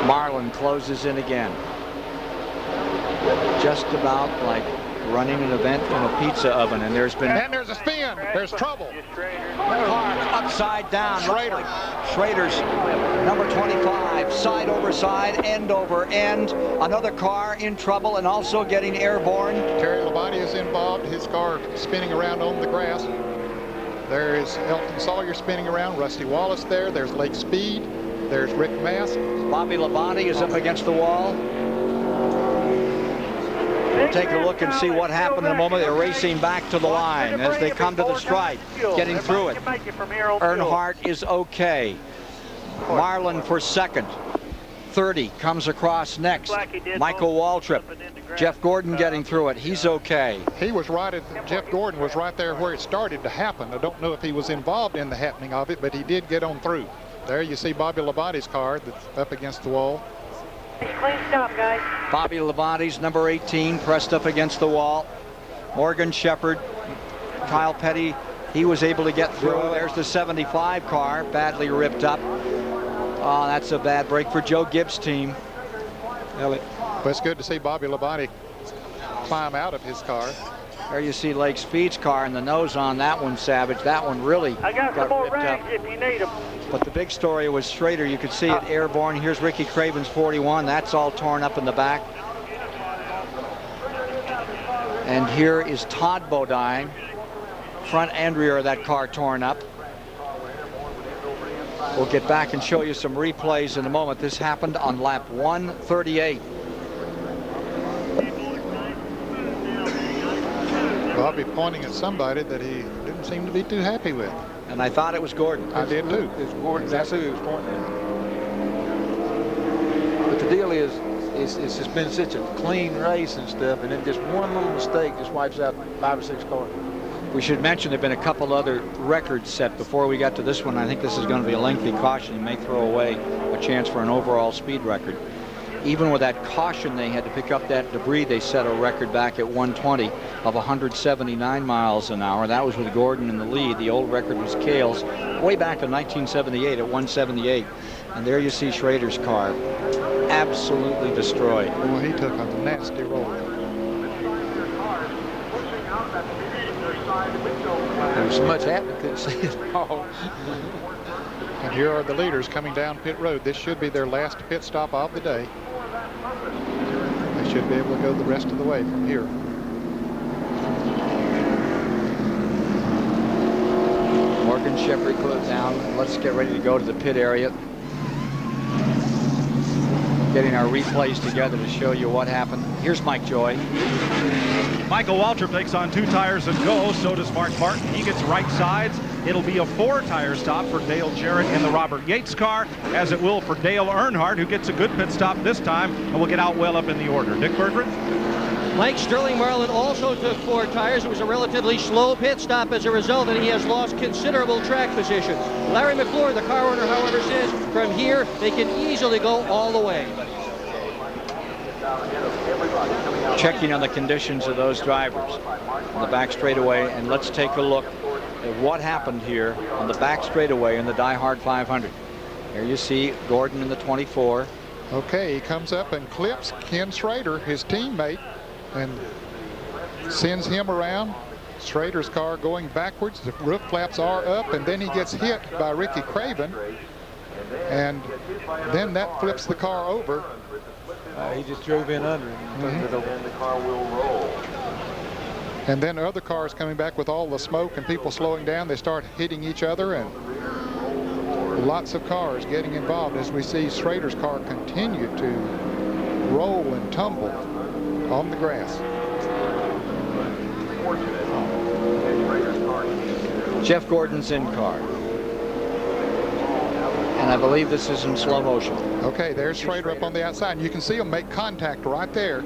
Marlin closes in again. Just about like running an event in a pizza oven, and there's a spin. There's trouble. Car upside down. Schrader. Like Schrader's number 25, side over side, end over end. Another car in trouble and also getting airborne. Terry Labonte is involved. His car spinning around on the grass. There is Elton Sawyer spinning around. Rusty Wallace there. There's Lake Speed. There's Rick Mask. Bobby Labonte is up against the wall. We'll take a look and see what happened in a moment. They're racing back to the line as they come to the stripe, getting through it. Earnhardt is okay. Marlin for second. 30 comes across next. Michael Waltrip. Jeff Gordon getting through it. He's okay. He was right Jeff Gordon was right there where it started to happen. I don't know if he was involved in the happening of it, but he did get on through. There you see Bobby Labonte's car that's up against the wall. Clean stop, guys. Bobby Labonte's number 18 pressed up against the wall. Morgan Shepherd, Kyle Petty, he was able to get through. There's the 75 car, badly ripped up. Oh, that's a bad break for Joe Gibbs' team. But it's good to see Bobby Labonte climb out of his car. There you see Lake Speed's car, and the nose on that one, Savage. That one really got some more ripped rags up. if you need them. But the big story was Schrader. You could see it airborne. Here's Ricky Craven's 41. That's all torn up in the back. And here is Todd Bodine. Front and rear of that car torn up. We'll get back and show you some replays in a moment. This happened on lap 138. Bobby pointing at somebody that he didn't seem to be too happy with. And I thought it was Gordon. I did too. It's Gordon. That's who he was pointing at. But the deal is it's just been such a clean race and stuff, and then just one little mistake just wipes out 5 or 6 cars. We should mention there have been a couple other records set before we got to this one. I think this is going to be a lengthy caution. You may throw away a chance for an overall speed record. Even with that caution, they had to pick up that debris. They set a record back at 120 of 179 miles an hour. That was with Gordon in the lead. The old record was Cale's way back in 1978 at 178. And there you see Schrader's car absolutely destroyed. Well, he took a nasty roll. There was so much happening, couldn't see it all. And here are the leaders coming down pit road. This should be their last pit stop of the day. They should be able to go the rest of the way from here. Morgan Shepherd closed down. Let's get ready to go to the pit area. Getting our replays together to show you what happened. Here's Mike Joy. Michael Waltrip takes on 2 tires and go. So does Mark Martin. He gets right sides. It'll be a 4-tire stop for Dale Jarrett in the Robert Yates car, as it will for Dale Earnhardt, who gets a good pit stop this time and will get out well up in the order. Dick Berggren. Mike Sterling Marlin also took 4 tires. It was a relatively slow pit stop as a result, and he has lost considerable track position. Larry McClure, the car owner, however, says from here they can easily go all the way. Checking on the conditions of those drivers on the back straightaway, and let's take a look at what happened here on the back straightaway in the DieHard 500. There you see Gordon in the 24. Okay, he comes up and clips Ken Schrader, his teammate, and sends him around. Schrader's car going backwards. The roof flaps are up, and then he gets hit by Ricky Craven, and then that flips the car over. He just drove in under him. And the car will roll. And then other cars coming back with all the smoke and people slowing down. They start hitting each other, and lots of cars getting involved as we see Schrader's car continue to roll and tumble on the grass. Jeff Gordon's in car. And I believe this is in slow motion. Okay, there's Schrader up on the outside. And you can see him make contact right there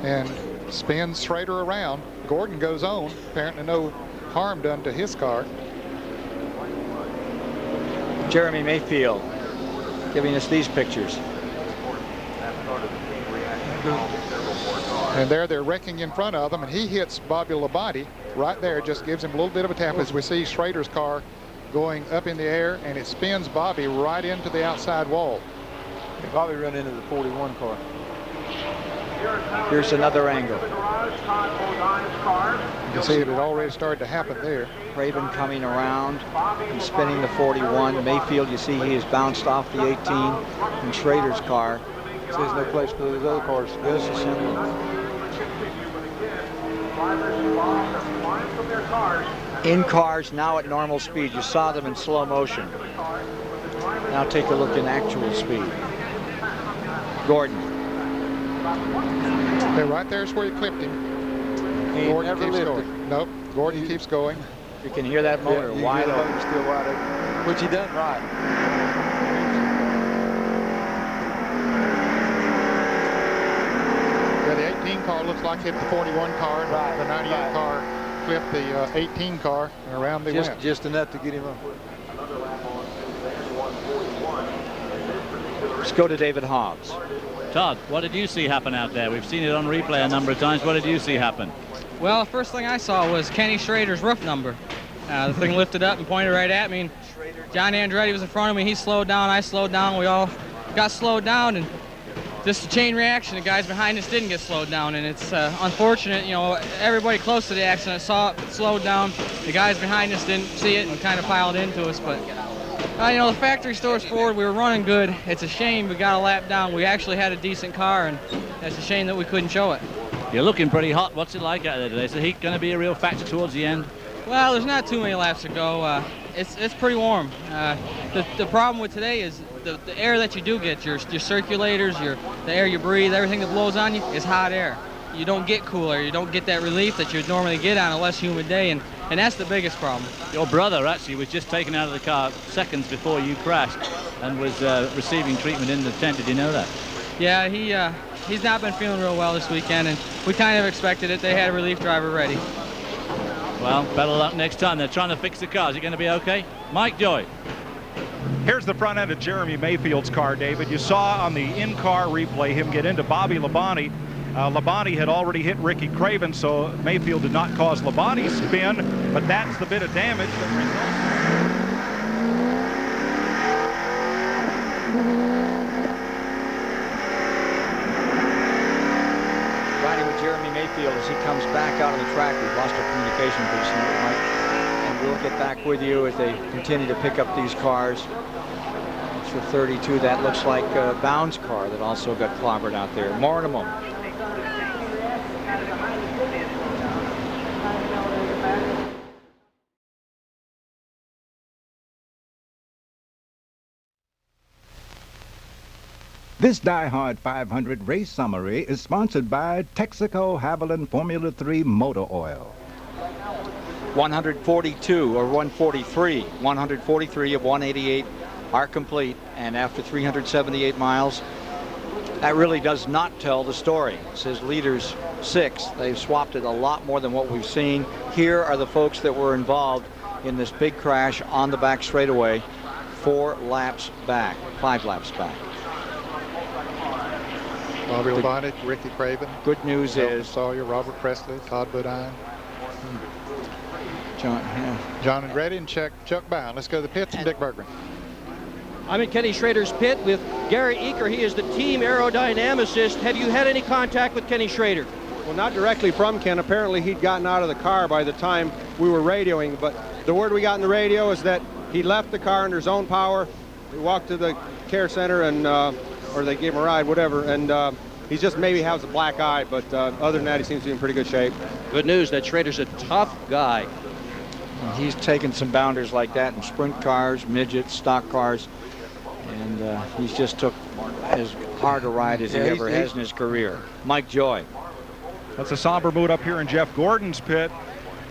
and spins Schrader around. Gordon goes on. Apparently no harm done to his car. Jeremy Mayfield giving us these pictures. And there they're wrecking in front of them, and he hits Bobby Labonte right there, just gives him a little bit of a tap as we see Schrader's car going up in the air, and it spins Bobby right into the outside wall. He probably run into the 41 car. Here's another angle. You can see it had already started to happen there. Craven coming around and spinning the 41. Mayfield, you see he has bounced off the 18 in Schrader's car. So there's no place for those other cars to go. In cars now at normal speed. You saw them in slow motion. Now take a look in actual speed. Gordon. They're right there's where he clipped him. Gordon keeps going. Nope, Gordon keeps going. You can hear that motor wide open. Still wide open, which he done right. Yeah, the 18 car looks like hit the 41 car. Right, the 98 car clipped the 18 car, and around they went. Just enough to get him up. Let's go to David Hobbs. Todd, what did you see happen out there? We've seen it on replay a number of times. What did you see happen? Well, the first thing I saw was Kenny Schrader's roof number. The thing lifted up and pointed right at me. And John Andretti was in front of me. He slowed down. I slowed down. We all got slowed down. And just a chain reaction. The guys behind us didn't get slowed down. And it's unfortunate. You know, everybody close to the accident saw it, slowed down. The guys behind us didn't see it and kind of piled into us. But you know, the factory store's forward. We were running good. It's a shame we got a lap down. We actually had a decent car, and it's a shame that we couldn't show it. You're looking pretty hot. What's it like out there today? Is the heat going to be a real factor towards the end? Well, there's not too many laps to go. It's pretty warm. The problem with today is the air that you do get, your circulators, the air you breathe, everything that blows on you is hot air. You don't get cooler. You don't get that relief that you'd normally get on a less humid day, and that's the biggest problem. Your brother actually was just taken out of the car seconds before you crashed and was receiving treatment in the tent. Did you know that? Yeah, he's not been feeling real well this weekend, and we kind of expected it. They had a relief driver ready. Well, better luck next time. They're trying to fix the car. Is it going to be okay? Mike Joy. Here's the front end of Jeremy Mayfield's car, David. You saw on the in-car replay him get into Bobby Labonte. Labonte had already hit Ricky Craven, so Mayfield did not cause Labonte's spin, but that's the bit of damage that Riding with Jeremy Mayfield as he comes back out on the track. We've lost our communication piece tonight, Mike. And we'll get back with you as they continue to pick up these cars. It's the 32. That looks like Bound's car that also got clobbered out there. More in a moment. This DieHard 500 race summary is sponsored by Texaco Haviland Formula 3 Motor Oil. 142 or 143. 143 of 188 are complete, and after 378 miles, that really does not tell the story. It says leaders 6. They've swapped it a lot more than what we've seen. Here are the folks that were involved in this big crash on the back straightaway 5 laps back. Bobby Labonte, Ricky Craven. Good news Elton is Sawyer, Robert Presley, Todd Bodine, John Andretti, and Chuck Bound. Let's go to the pits and Dick Bergman. I'm in Kenny Schrader's pit with Gary Eaker. He is the team aerodynamicist. Have you had any contact with Kenny Schrader? Well, not directly from Ken. Apparently he'd gotten out of the car by the time we were radioing, but the word we got in the radio is that he left the car under his own power. He walked to the care center and or they gave him a ride, whatever, and he just maybe has a black eye, but other than that, he seems to be in pretty good shape. Good news that Schrader's a tough guy. He's taken some bounders like that in sprint cars, midgets, stock cars, and he's just took as hard a ride as he ever has in his career. Mike Joy. That's a somber mood up here in Jeff Gordon's pit.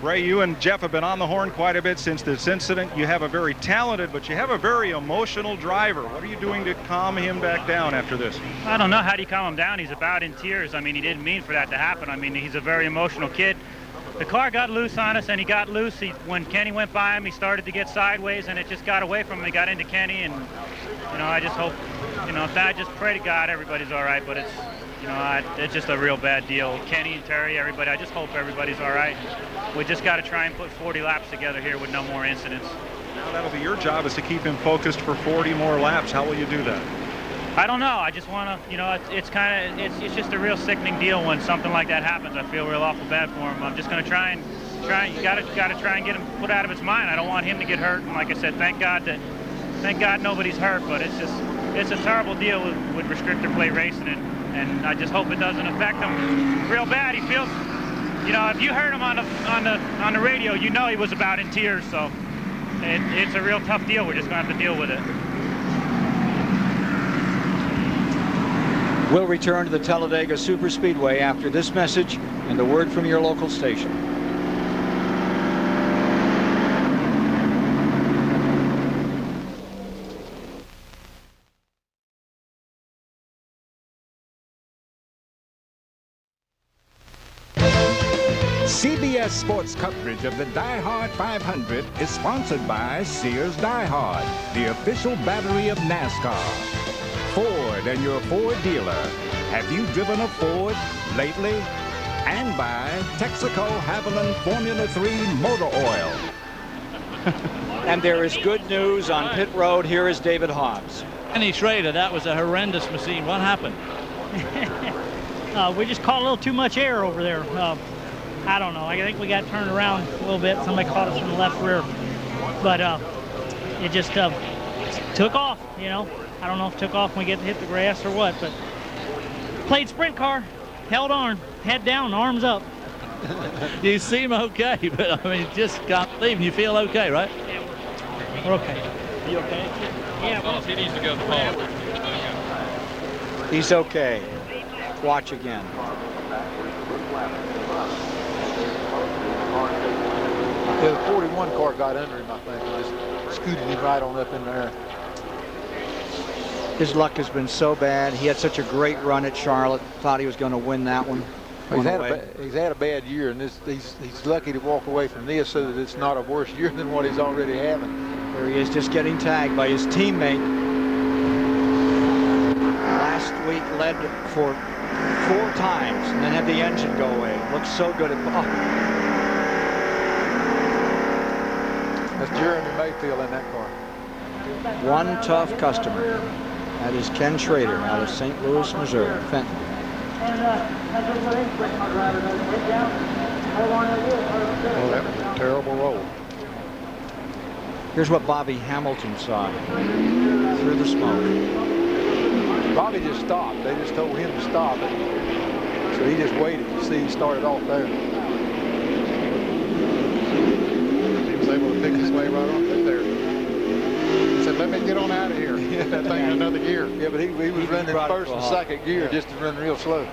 Ray, you and Jeff have been on the horn quite a bit since this incident. You have a very talented, but you have a very emotional driver. What are you doing to calm him back down after this? I don't know. How do you calm him down? He's about in tears. I mean, he didn't mean for that to happen. I mean, he's a very emotional kid. The car got loose on us, and he got loose. When Kenny went by him, he started to get sideways, and it just got away from him. He got into Kenny, and, you know, I just hope, you know, I just pray to God everybody's all right, but it's, you know, it's just a real bad deal. Kenny and Terry, everybody, I just hope everybody's all right. We just got to try and put 40 laps together here with no more incidents. Now that'll be your job, is to keep him focused for 40 more laps. How will you do that? I don't know. I just want to, you know, it's just a real sickening deal when something like that happens. I feel real awful bad for him. I'm just going to try. You got to try and get him put out of his mind. I don't want him to get hurt. And like I said, thank God nobody's hurt. But it's a terrible deal with restrictor plate racing, and I just hope it doesn't affect him real bad. He feels, you know, if you heard him on the radio, you know he was about in tears. So it's a real tough deal. We're just going to have to deal with it. We'll return to the Talladega Superspeedway after this message and the word from your local station. CBS Sports coverage of the DieHard 500 is sponsored by Sears DieHard, the official battery of NASCAR. Ford and your Ford dealer. Have you driven a Ford lately? And by Texaco Havoline Formula 3 motor oil. And there is good news on pit road. Here is David Hobbs. Kenny Schrader, that was a horrendous machine. What happened? We just caught a little too much air over there. I don't know. I think we got turned around a little bit. Somebody caught us from the left rear. But it just took off, you know. I don't know if it took off when we get to hit the grass or what, but played sprint car, held on, head down, arms up. You seem okay, but I mean, just can't believe you feel okay, right? Yeah, we're okay. You okay? Yeah. Well, he needs to go to the ball. He's okay. Watch again. Yeah, the 41 car got under him, I think, and just scooted him right on up in there. His luck has been so bad. He had such a great run at Charlotte. Thought he was going to win that one. He's had a bad year, and he's lucky to walk away from this so that it's not a worse year than what he's already having. There he is, just getting tagged by his teammate. Last week led for 4 times and then had the engine go away. Looks so good at That's Jeremy Mayfield in that car. one tough customer. That is Ken Schrader out of St. Louis, Missouri, Fenton. Well, that was a terrible roll. Here's what Bobby Hamilton saw through the smoke. Bobby just stopped. They just told him to stop it. So he just waited. You see, he started off there. He was able to pick his way right on through there. He said, let me get on out of here. Get that thing in another gear. Yeah, but he was running first and second gear just to run real slow.